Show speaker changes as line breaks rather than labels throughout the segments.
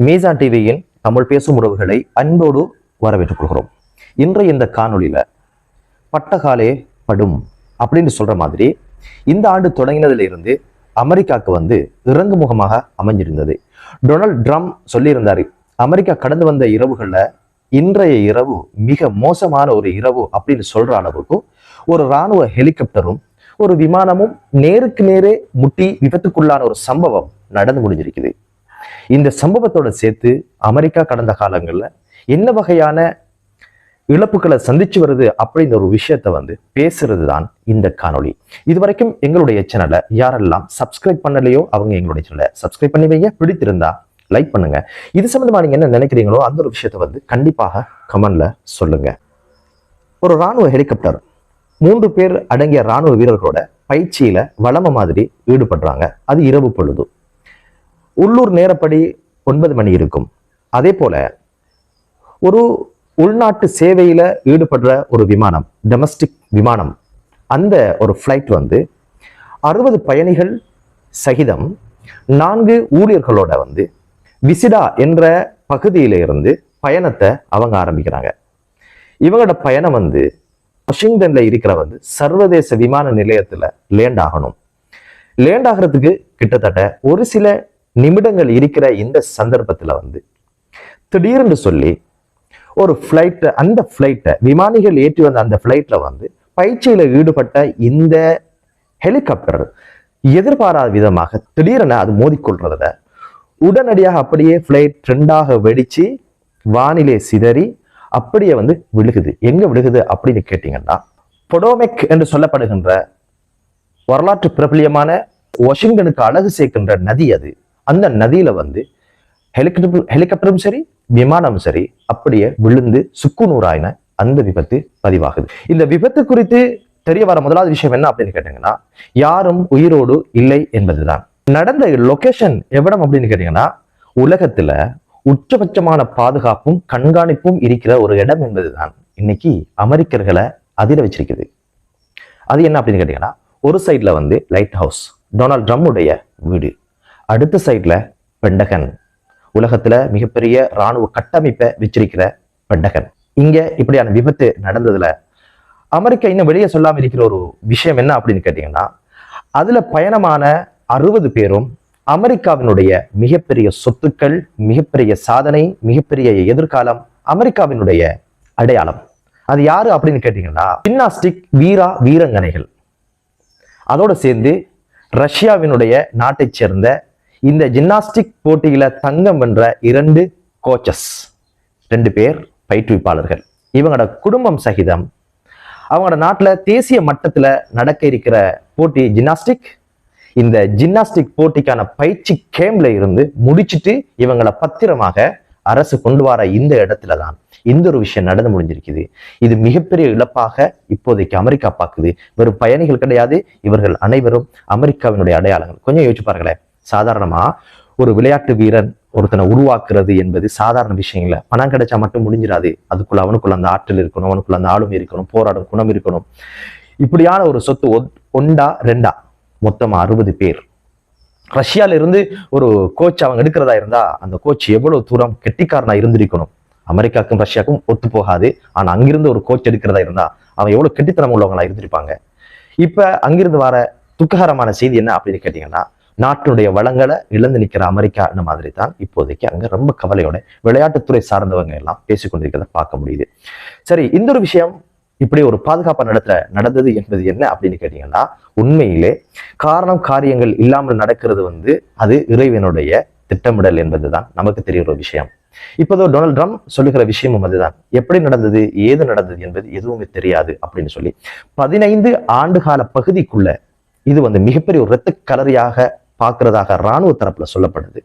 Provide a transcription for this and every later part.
மீசான் டிவியின் தமிழ் பேசும் உறவுகளை அன்போடு வரவேற்றுக் கொள்கிறோம். இன்றைய இந்த காணொலியில பட்டகாலே படும் அப்படின்னு சொல்ற மாதிரி இந்த ஆண்டு தொடங்கினதுல இருந்து அமெரிக்காவுக்கு இறங்கு முகமாக அமைஞ்சிருந்தது. டொனால்ட் ட்ரம்ப் சொல்லியிருந்தாரு, அமெரிக்கா கடந்து வந்த இரவுகள்ல இன்றைய இரவு மிக மோசமான ஒரு இரவு அப்படின்னு சொல்ற அளவுக்கு ஒரு இராணுவ ஹெலிகாப்டரும் ஒரு விமானமும் நேருக்கு நேரே முட்டி விபத்துக்குள்ளான ஒரு சம்பவம் நடந்து முடிஞ்சிருக்குது. இந்த சம்பவத்தோட சேர்த்து அமெரிக்கா கடந்த காலங்கள்ல என்ன வகையான இழப்புகளை சந்திச்சு வருது அப்படின்ற ஒரு விஷயத்த பேசுறது தான் இந்த காணொளி. இதுவரைக்கும் எங்களுடைய சேனலை யாரெல்லாம் சப்ஸ்கிரைப் பண்ணலையோ அவங்க எங்களுடைய சேனலை சப்ஸ்கிரைப் பண்ணி வைங்க. பிடித்திருந்தா லைக் பண்ணுங்க. இது சம்பந்தமா நீங்க என்ன நினைக்கிறீங்களோ அந்த ஒரு விஷயத்த கண்டிப்பாக கமெண்ட்ல சொல்லுங்க. ஒரு இராணுவ ஹெலிகாப்டர் 3 பேர் அடங்கிய இராணுவ வீரர்களோட பயிற்சியில வளம மாதிரி ஈடுபடுறாங்க. அது இரவு பொழுது, உள்ளூர் நேரப்படி 9 மணி இருக்கும். அதே போல ஒரு உள்நாட்டு சேவையில ஈடுபடுற ஒரு விமானம், டொமஸ்டிக் விமானம், அந்த ஒரு ஃப்ளைட் 60 பயணிகள் சகிதம் 4 ஊழியர்களோட விசிடா என்ற பகுதியில இருந்து பயணத்தை அவங்க ஆரம்பிக்கிறாங்க. இவங்களோட பயணம் வாஷிங்டன்ல இருக்கிற சர்வதேச விமான நிலையத்துல லேண்ட் ஆகணும். லேண்ட் ஆகிறதுக்கு கிட்டத்தட்ட ஒரு சில நிமிடங்கள் இருக்கிற இந்த சந்தர்ப்பத்துல திடீர்னு சொல்லி ஒரு ஃபிளைட், அந்த ஃபிளைட்டை விமானிகள் ஏற்றி வந்த அந்த ஃபிளைட்ல பயிற்சியில ஈடுபட்ட இந்த ஹெலிகாப்டர் எதிர்பாராத விதமாக திடீரென அது மோதிக்கொள்றதுல உடனடியாக அப்படியே ஃபிளைட் 2ஆக வெடிச்சு வானிலே சிதறி அப்படியே விழுகுது. எங்க விழுகுது அப்படின்னு கேட்டீங்கன்னா, பொடோமெக் என்று சொல்லப்படுகின்ற வரலாற்று பிரபலியமான வாஷிங்டனுக்கு அழகு சேர்க்கின்ற நதி அது. அந்த நதியில ஹெலிகாப்டரும் சரி விமானமும் சரி அப்படியே விழுந்து சுக்குநூறாயின அந்த விபத்து பதிவாகுது. இந்த விபத்து குறித்து தெரிய வர முதலாவது விஷயம் என்ன அப்படின்னு கேட்டீங்கன்னா, யாரும் உயிரோடு இல்லை என்பதுதான். நடந்த லொகேஷன் எவ்விடம் அப்படின்னு கேட்டீங்கன்னா, உலகத்துல உச்சபட்சமான பாதுகாப்பும் கண்காணிப்பும் இருக்கிற ஒரு இடம் என்பதுதான் இன்னைக்கு அமெரிக்கர்களை அதிர வச்சிருக்குது. அது என்ன அப்படின்னு கேட்டீங்கன்னா, ஒரு சைட்ல லைட் ஹவுஸ், டொனால்ட் ட்ரம்புடைய வீடு, அடுத்த சைட்ல பெண்டகன், உலகத்துல மிகப்பெரிய இராணுவ கட்டமைப்பை வச்சிருக்கிற பெண்டகன். இங்க இப்படியான விபத்து நடந்ததுல அமெரிக்கா இன்னும் வெளியே சொல்லாம இருக்கிற ஒரு விஷயம் என்ன அப்படின்னு கேட்டீங்கன்னா, அதுல பயணமான 60 பேரும் அமெரிக்காவினுடைய மிகப்பெரிய சொத்துக்கள், மிகப்பெரிய சாதனை, மிகப்பெரிய எதிர்காலம், அமெரிக்காவினுடைய அடையாளம். அது யாரு அப்படின்னு கேட்டீங்கன்னா, ஜிம்னாஸ்டிக் வீரங்கனைகள். அதோட சேர்ந்து ரஷ்யாவினுடைய நாட்டை சேர்ந்த இந்த ஜிம்னாஸ்டிக் போட்டியில தங்கம் வென்ற 2 கோச்சஸ், 2 பேர் பயிற்றுவிப்பாளர்கள். இவங்களோட குடும்பம் சகிதம் அவங்களோட நாட்டுல தேசிய மட்டத்துல நடக்க இருக்கிற போட்டி ஜிம்னாஸ்டிக். இந்த ஜிம்னாஸ்டிக் போட்டிக்கான பயிற்சி கேம்ப்ல இருந்து முடிச்சுட்டு இவங்களை பத்திரமாக அரசு கொண்டு வர இந்த இடத்துலதான் இந்த ஒரு விஷயம் நடந்து முடிஞ்சிருக்குது. இது மிகப்பெரிய இழப்பாக இப்போதைக்கு அமெரிக்கா பார்க்குது. வெறும் பயணிகள் கிடையாது, இவர்கள் அனைவரும் அமெரிக்காவினுடைய அடையாளங்கள். கொஞ்சம் யோசிச்சு பாருங்களேன். சாதாரணமா ஒரு விளையாட்டு வீரன் ஒருத்தனை உருவாக்குறது என்பது சாதாரண விஷயம் இல்லை. பணம் கிடைச்சா மட்டும் முடிஞ்சிடாது. அதுக்குள்ள அவனுக்குள்ள அந்த ஆற்றல் இருக்கணும், அவனுக்குள்ள அந்த ஆளுமை இருக்கணும், போராடும் குணம் இருக்கணும். இப்படியான ஒரு சொத்து 1 2 மொத்தமா 60 பேர். ரஷ்யால இருந்து ஒரு கோச் அவங்க எடுக்கிறதா இருந்தா அந்த கோச் எவ்வளவு தூரம் கெட்டிக்காரனா இருந்திருக்கணும். அமெரிக்காவுக்கும் ரஷ்யாவுக்கும் ஒத்து போகாது. ஆனா அங்கிருந்து ஒரு கோச் எடுக்கிறதா இருந்தா அவன் எவ்வளவு கெட்டித்தனம் உள்ளவங்களா இருந்திருப்பாங்க. இப்ப அங்கிருந்து வர துக்ககரமான செய்தி என்ன அப்படின்னு கேட்டீங்கன்னா, நாட்டினுடைய வளங்களை இழந்து நிற்கிற அமெரிக்கா இந்த மாதிரி தான் இப்போதைக்கு அங்க ரொம்ப கவலையோட விளையாட்டுத்துறை சார்ந்தவங்க எல்லாம் பேசிக்கொண்டிருக்கிறத பார்க்க முடியுது. சரி, இந்த ஒரு விஷயம் இப்படி ஒரு பாதுகாப்பு நடந்தது என்பது என்ன அப்படின்னு கேட்டீங்கன்னா, உண்மையிலே காரியங்கள் இல்லாமல் நடக்கிறது அது இறைவனுடைய திட்டமிடல் என்பதுதான் நமக்கு தெரிகிற ஒரு விஷயம். இப்போதோ டொனால்ட் ட்ரம்ப் சொல்லுகிற விஷயமும் அதுதான். எப்படி நடந்தது, ஏது நடந்தது என்பது எதுவுமே தெரியாது அப்படின்னு சொல்லி 15 ஆண்டுகால பகுதிக்குள்ள இது மிகப்பெரிய ஒரு இரத்த கலரியாக பார்க்கிறதாக இராணுவ தரப்புல சொல்லப்படுது.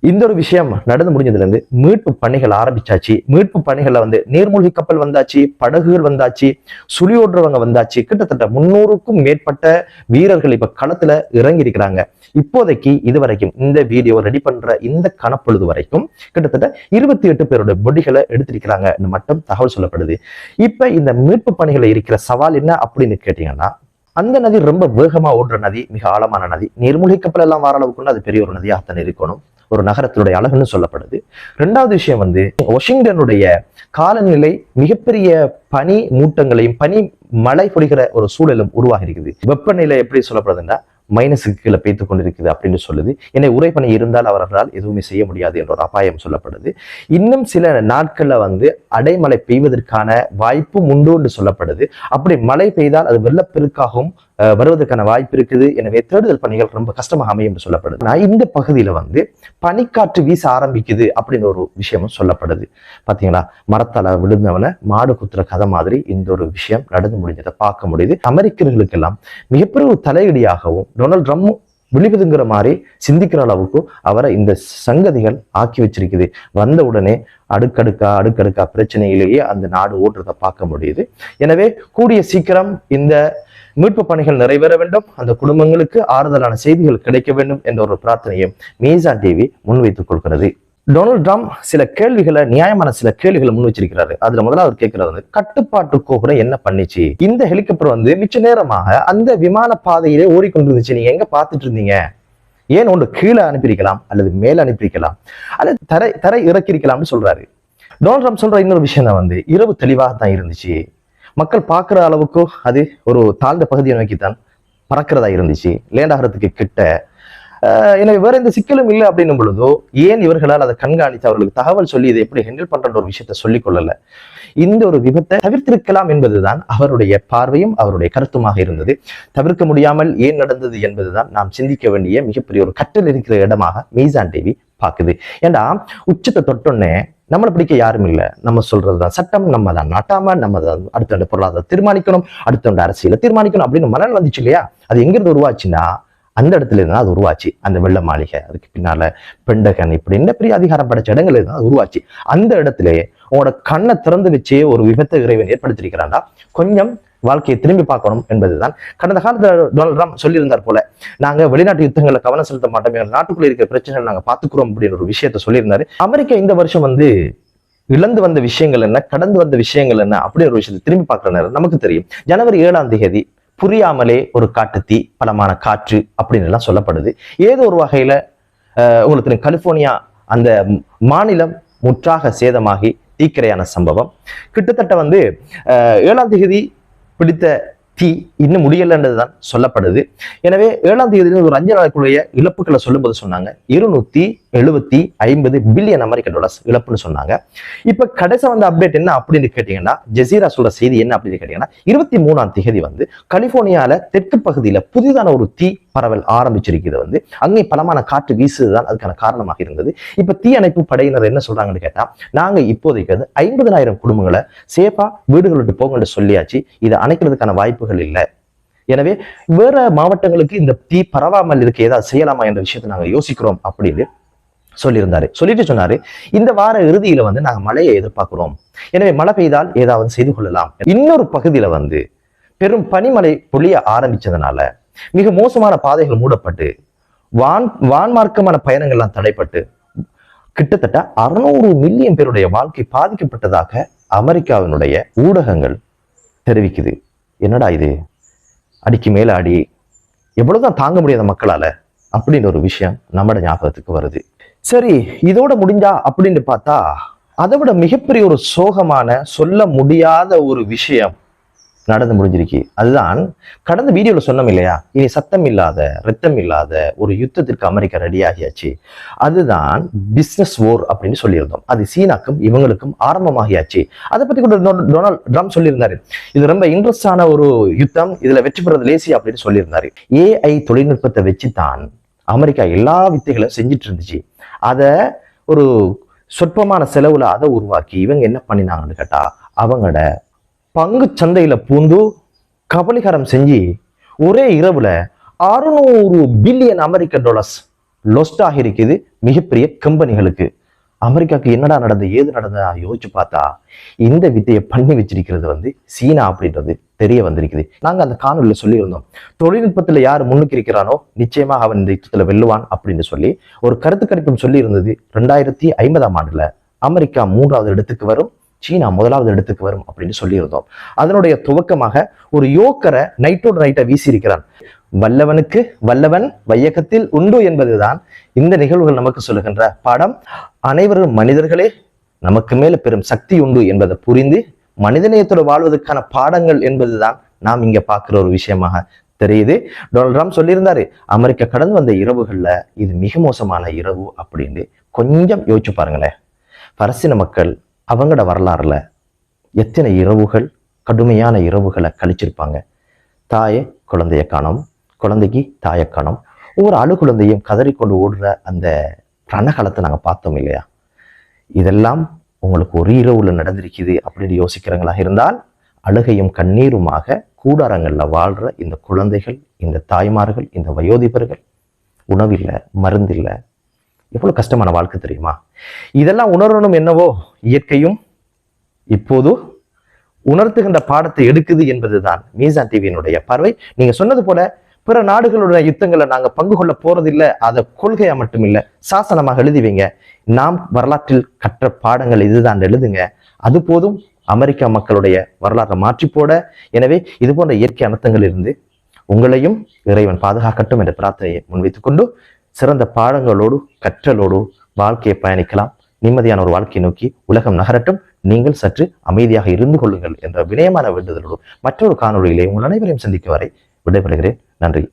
இந்த ஒரு விஷயம் நடந்து முடிஞ்சதுல இருந்து மீட்பு பணிகள் ஆரம்பிச்சாச்சு. மீட்பு பணிகள்ல நீர்மூழ்கி கப்பல் வந்தாச்சு, படகுகள் வந்தாச்சு, சுழி ஓடுறவங்க வந்தாச்சு. கிட்டத்தட்ட 300க்கும் மேற்பட்ட வீரர்கள் இப்ப களத்துல இறங்கி இருக்கிறாங்க. இப்போதைக்கு இதுவரைக்கும் இந்த வீடியோ ரெடி பண்ற இந்த கணப்பொழுது வரைக்கும் கிட்டத்தட்ட 28 பேரோட பொடிகளை எடுத்திருக்கிறாங்க மட்டும் தகவல் சொல்லப்படுது. இப்ப இந்த மீட்பு பணிகளை இருக்கிற சவால் என்ன அப்படின்னு கேட்டீங்கன்னா, அந்த நதி ரொம்ப வேகமா ஓடுற நதி, மிக ஆழமான நதி. நீர்மூழ்கி கப்பல் எல்லாம் வர அளவுக்குள்ள அது பெரிய ஒரு நதியாகத்தான் இருக்கணும். ஒரு நகரத்தினுடைய அழகுன்னு சொல்லப்படுது. ரெண்டாவது விஷயம் வந்து வாஷிங்டனுடைய காலநிலை மிகப்பெரிய பனி மூட்டங்களையும் பனி மழை பொழிகிற ஒரு சூழலும் உருவாகி இருக்குது. வெப்பநிலை எப்படி சொல்லப்படுதுன்னா மைனஸுக்கு கீழே பேத்து கொண்டிருக்குது அப்படின்னு சொல்லுது. என்னை உறைபனி இருந்தால் அவர்களால் எதுவுமே செய்ய முடியாது என்ற ஒரு அபாயம் சொல்லப்படுது. இன்னும் சில நாட்கள்ல வந்து அடைமழை பெய்வதற்கான வாய்ப்பும் உண்டு என்று சொல்லப்படுது. அப்படி மழை பெய்தால் அது வெள்ளப்பெருக்காகவும் வருவதற்கான வாய்ப்பு இருக்குது. எனவே தேடுதல் பணிகள் ரொம்ப கஷ்டமாக அமையும் என்று சொல்லப்படுது. நான் இந்த பகுதியில வந்து பனிக்காற்று வீச ஆரம்பிக்குது அப்படின்னு ஒரு விஷயமும் சொல்லப்படுது. பாத்தீங்களா, மரத்தால விழுந்தவன மாடு குத்துற கதை மாதிரி இந்த ஒரு விஷயம் நடந்து முடிஞ்சதை பார்க்க முடியுது. அமெரிக்கர்களுக்கெல்லாம் மிகப்பெரிய ஒரு தலையடியாகவும் டொனால்ட் ட்ரம்ப் விழிப்புதுங்கிற மாதிரி சிந்திக்கிற அளவுக்கு அவரை இந்த சங்கதிகள் ஆக்கி வச்சிருக்குது. வந்த உடனே அடுக்கடுக்கா பிரச்சனையிலேயே அந்த நாடு ஓட்டுறதை பார்க்க முடியுது. எனவே கூடிய சீக்கிரம் இந்த மீட்பு பணிகள் நிறைவேற வேண்டும், அந்த குடும்பங்களுக்கு ஆறுதலான செய்திகள் கிடைக்க வேண்டும் என்ற ஒரு பிரார்த்தனையும் மீசான் டிவி முன்வைத்துக் கொள்கிறது. டொனால்ட் ட்ரம்ப் சில கேள்விகளை, நியாயமான சில கேள்விகளை முன் வச்சிருக்கிறாரு. அதுல முதல்ல அவர் கேட்கிறது வந்து கட்டுப்பாட்டு கோபுரம் என்ன பண்ணிச்சு? இந்த ஹெலிகாப்டர் வந்து மிச்ச நேரமாக அந்த விமான பாதையிலே ஓடிக்கொண்டிருந்துச்சு, நீங்க எங்க பார்த்துட்டு இருந்தீங்க? ஏன் ஒன்று கீழே அனுப்பியிருக்கலாம் அல்லது மேல அனுப்பியிருக்கலாம் அல்லது தரை இறக்கிருக்கலாம்னு சொல்றாரு. டொனால்ட் ட்ரம்ப் சொல்ற இன்னொரு விஷயம் தான் வந்து இரவு தெளிவாக தான் இருந்துச்சு, மக்கள் பார்க்குற அளவுக்கு அது ஒரு தாழ்ந்த பகுதியை நோக்கித்தான் பறக்கிறதா இருந்துச்சு, லேண்ட் ஆகிறதுக்கு கிட்ட. எனவே வேற எந்த சிக்கலும் இல்லை அப்படின்னும் பொழுதோ ஏன் இவர்களால் அதை கண்காணித்து அவர்களுக்கு தகவல் சொல்லி இதை எப்படி ஹேண்டில் பண்ற ஒரு விஷயத்த சொல்லிக் கொள்ளல? இந்த ஒரு விபத்தை தவிர்த்திருக்கலாம் என்பதுதான் அவருடைய பார்வையும் அவருடைய கருத்துமாக இருந்தது. தவிர்க்க முடியாமல் ஏன் நடந்தது என்பதுதான் நாம் சிந்திக்க வேண்டிய மிகப்பெரிய ஒரு கற்றல் இருக்கிற இடமாக மீசான் டிவி பாக்குது. ஏண்டா உச்சத்தை தொட்டோன்னே நம்மளை பிடிக்க யாரும் இல்லை, நம்ம சொல்றதுதான் சட்டம், நம்ம தான் நாட்டாம, நம்ம தான் அடுத்த பொருளாதார தீர்மானிக்கணும், அடுத்த அரசியலை தீர்மானிக்கணும் அப்படின்னு மனநல வந்துச்சு இல்லையா? அது எங்கிருந்து உருவாச்சுன்னா அந்த இடத்துல இருந்தா அது உருவாச்சு. அந்த வெள்ள மாளிகை, அதுக்கு பின்னால பெண்டகன், இப்படி என்ன பெரிய அதிகாரம் படைச்ச இடங்கள் இருந்தா அது உருவாச்சு. அந்த இடத்திலேயே உங்களோட கண்ணை திறந்து வச்சே ஒரு விபத்தை இறைவன் ஏற்படுத்திருக்கிறான்டா, கொஞ்சம் வாழ்க்கையை திரும்பி பார்க்கணும் என்பதுதான். கடந்த காலத்துல டொனால்ட் ட்ரம்ப் சொல்லியிருந்தார் போல, நாங்க வெளிநாட்டு யுத்தங்களை கவனம் செலுத்த மாட்டோம், எங்கள் நாட்டுக்குள்ள இருக்கிற பிரச்சனைகளை நாங்க பாத்துக்கிறோம் அப்படின்னு ஒரு விஷயத்த சொல்லியிருந்தாரு. அமெரிக்கா இந்த வருஷம் வந்து இழந்து வந்த விஷயங்கள் என்ன, கடந்து வந்த விஷயங்கள் என்ன அப்படின்னு ஒரு விஷயத்தை திரும்பி பார்க்கிற நேரம் நமக்கு தெரியும். ஜனவரி 7ஆம் தேதி புரியாமலே ஒரு காட்டுத்தீ, பலமான காற்று அப்படின்னு எல்லாம் சொல்லப்படுது. ஏதோ ஒரு வகையில உங்களுக்கு கலிபோர்னியா அந்த மாநிலம் முற்றாக சேதமாகி தீக்கிரையான சம்பவம். கிட்டத்தட்ட வந்து 7ஆம் தேதி பிடித்த தீ இன்னும் முடியலன்றதுதான் சொல்லப்படுது. எனவே 7ஆம் தேதி ஒரு 5 நாளுக்குரிய இழப்புகளை சொல்லும்போது சொன்னாங்க 275 பில்லியன் அமெரிக்க டாலர்ஸ் இழப்புன்னு சொன்னாங்க. இப்ப கடைசி வந்த அப்டேட் என்ன அப்படின்னு கேட்டீங்கன்னா, ஜெசீரா சொல்ற செய்தி என்ன அப்படின்னு கேட்டீங்கன்னா, 23ஆம் தேதி வந்து கலிபோர்னியால தெற்கு பகுதியில புதிதான ஒரு தீ பரவல் ஆரம்பிச்சிருக்கிறது. வந்து அங்கே பலமான காற்று வீசுதுதான் அதுக்கான காரணமாக இருந்தது. இப்ப தீ அணைப்பு படையினர் என்ன சொல்றாங்கன்னு கேட்டா, நாங்க இப்போதைக்கு 50,000 குடும்பங்களை சேஃபா வீடுகள் விட்டு போங்கன்னு சொல்லியாச்சு, இதை அணைக்கிறதுக்கான வாய்ப்புகள் இல்லை. எனவே வேற மாவட்டங்களுக்கு இந்த தீ பரவாமல் இருக்க ஏதாவது செய்யலாமா என்ற விஷயத்தை நாங்க யோசிக்கிறோம் அப்படின்னு சொல்லியிருந்தாரு. சொல்லிட்டு சொன்னாரு, இந்த வார இறுதியில வந்து நாங்க மழையை எதிர்பார்க்கிறோம், எனவே மழை பெய்தால் ஏதாவது செய்து கொள்ளலாம். இன்னொரு பகுதியில வந்து பெரும் பனிமழை பொழிய ஆரம்பிச்சதுனால மிக மோசமான பாதைகள் மூடப்பட்டு வான்மார்க்கமான பயணங்கள்லாம் தடைப்பட்டு கிட்டத்தட்ட 600 மில்லியன் பேருடைய வாழ்க்கை பாதிக்கப்பட்டதாக அமெரிக்காவினுடைய ஊடகங்கள் தெரிவிக்குது. என்னடா இது, அடிக்கு மேல அடி, எவ்வளவுதான் தாங்க முடியாத மக்களால அப்படின்னு ஒரு விஷயம் நம்மட ஞாபகத்துக்கு வருது. சரி, இதோட முடிஞ்சா அப்படின்னு பார்த்தா அதை விட மிகப்பெரிய ஒரு சோகமான சொல்ல முடியாத ஒரு விஷயம் நடந்து முடிஞ்சிருக்கு. அதுதான் கடந்த வீடியோல சொன்னோம் இல்லையா, இனி சத்தம் இல்லாத ரத்தம் இல்லாத ஒரு யுத்தத்திற்கு அமெரிக்கா ரெடி ஆகியாச்சு. அதுதான் பிசினஸ் வார் அப்படின்னு சொல்லியிருந்தோம். அது சீனாக்கும் இவங்களுக்கும் ஆரம்பமாகியாச்சு. அதை பத்தி கூட டொனால்ட் ட்ரம்ப் சொல்லியிருந்தாரு, இது ரொம்ப இன்ட்ரெஸ்டான ஒரு யுத்தம், இதுல வெற்றி பெறது லேசி அப்படின்னு சொல்லியிருந்தாரு. AI தொழில்நுட்பத்தை வச்சுதான் அமெரிக்கா எல்லா வித்தைகளும் செஞ்சுட்டு இருந்துச்சு. அதை ஒரு சொற்பமான செலவுல அதை உருவாக்கி இவங்க என்ன பண்ணினாங்கன்னு கேட்டா, அவங்களோட பங்கு சந்தையில பூந்து கபலீகரம் செஞ்சு ஒரே இரவுல 600 பில்லியன் அமெரிக்க டாலர்ஸ் லொஸ்ட் ஆகிருக்குது மிகப்பெரிய கம்பெனிகளுக்கு. அமெரிக்காவுக்கு என்னடா நடந்தது, ஏது நடந்ததா யோசிச்சு பார்த்தா இந்த வித்தையை பண்ணி வச்சிருக்கிறது வந்து சீனா அப்படின்றது தெரிய வந்திருக்குது. நாங்க அந்த காணொலியில சொல்லியிருந்தோம், தொழில்நுட்பத்துல யார் முன்னுக்கு இருக்கிறானோ நிச்சயமாக அவன் இந்த யுத்தத்துல வெல்லுவான் அப்படின்னு சொல்லி ஒரு கருத்து கணிப்பும் சொல்லி இருந்தது. 2050ஆம் ஆண்டுல அமெரிக்கா 3வது இடத்துக்கு வரும், சீனா 1வது இடத்துக்கு வரும் அப்படின்னு சொல்லியிருந்தோம். அதனுடைய துவக்கமாக ஒரு யோக்கரை நைட்டோட நைட்டை வீசி இருக்கிறான். வல்லவனுக்கு வல்லவன் வையகத்தில் உண்டு என்பதுதான் இந்த நிகழ்வுகள் நமக்கு சொல்லுகின்ற பாடம். அனைவரும் மனிதர்களே, நமக்கு மேல பெரும் சக்தி உண்டு என்பதை புரிந்து மனிதநேயத்தோடு வாழ்வதற்கான பாடங்கள் என்பதுதான் நாம் இங்க பார்க்கிற ஒரு விஷயமாக தெரியுது. டொனால்ட் ட்ரம்ப் சொல்லியிருந்தாரு, அமெரிக்கா கடந்து வந்த இரவுகள்ல இது மிக மோசமான இரவு அப்படின்னு. கொஞ்சம் யோசிச்சு பாருங்களேன், பலஸ்தீன மக்கள் அவங்களோட வரலாறுல எத்தனை இரவுகள், கடுமையான இரவுகளை கழிச்சிருப்பாங்க. தாயை குழந்தைய காணோம், குழந்தைக்கு தாயை காணோம், ஒவ்வொரு அழு குழந்தையும் கதறிக்கொண்டு ஓடுற அந்த ரணகாலத்தை நாங்கள் பார்த்தோம் இல்லையா? இதெல்லாம் உங்களுக்கு ஒரு இரவுல நடந்திருக்குது அப்படின்னு யோசிக்கிறவங்களா இருந்தால், அழுகையும் கண்ணீருமாக கூடாரங்கள்ல வாழ்ற இந்த குழந்தைகள், இந்த தாய்மார்கள், இந்த வயோதிபர்கள், உணவில்லை, மருந்தில்லை, எவ்வளவு கஷ்டமான வாழ்க்கை தெரியுமா? இதெல்லாம் உணரணும் என்னவோ இயற்கையும் இப்போது உணர்த்துகின்ற பாடத்தை எடுக்குது என்பதுதான் மீசான் டிவியினுடைய பார்வை. நீங்க சொன்னது போல பிற நாடுகளுடைய யுத்தங்களை நாங்க பங்கு கொள்ள போறதில்லை, அதை கொள்கையா மட்டும் இல்லை, சாசனமாக எழுதி வைங்க. நாம் வரலாற்றில் கற்ற பாடங்கள் இதுதான் எழுதுங்க, அது போதும் அமெரிக்கா மக்களுடைய வரலாற்றை மாற்றி போட. எனவே இது போன்ற இயற்கை அனர்த்தங்கள் இருந்து உங்களையும் இறைவன் பாதுகாக்கட்டும் என்ற பிரார்த்தனையை முன்வைத்துக் கொண்டு சிறந்த பாடங்களோடு கற்றலோடு வாழ்க்கையை பயணிக்கலாம். நிம்மதியான ஒரு வாழ்க்கையை நோக்கி உலகம் நகரட்டும். நீங்கள் சற்று அமைதியாக இருந்து கொள்ளுங்கள் என்ற வினயமான வேண்டுதலோடு மற்றொரு காணொளியிலே உங்கள் அனைவரையும் சந்திக்கும் வரை விடைபெறுகிறேன். நன்றி.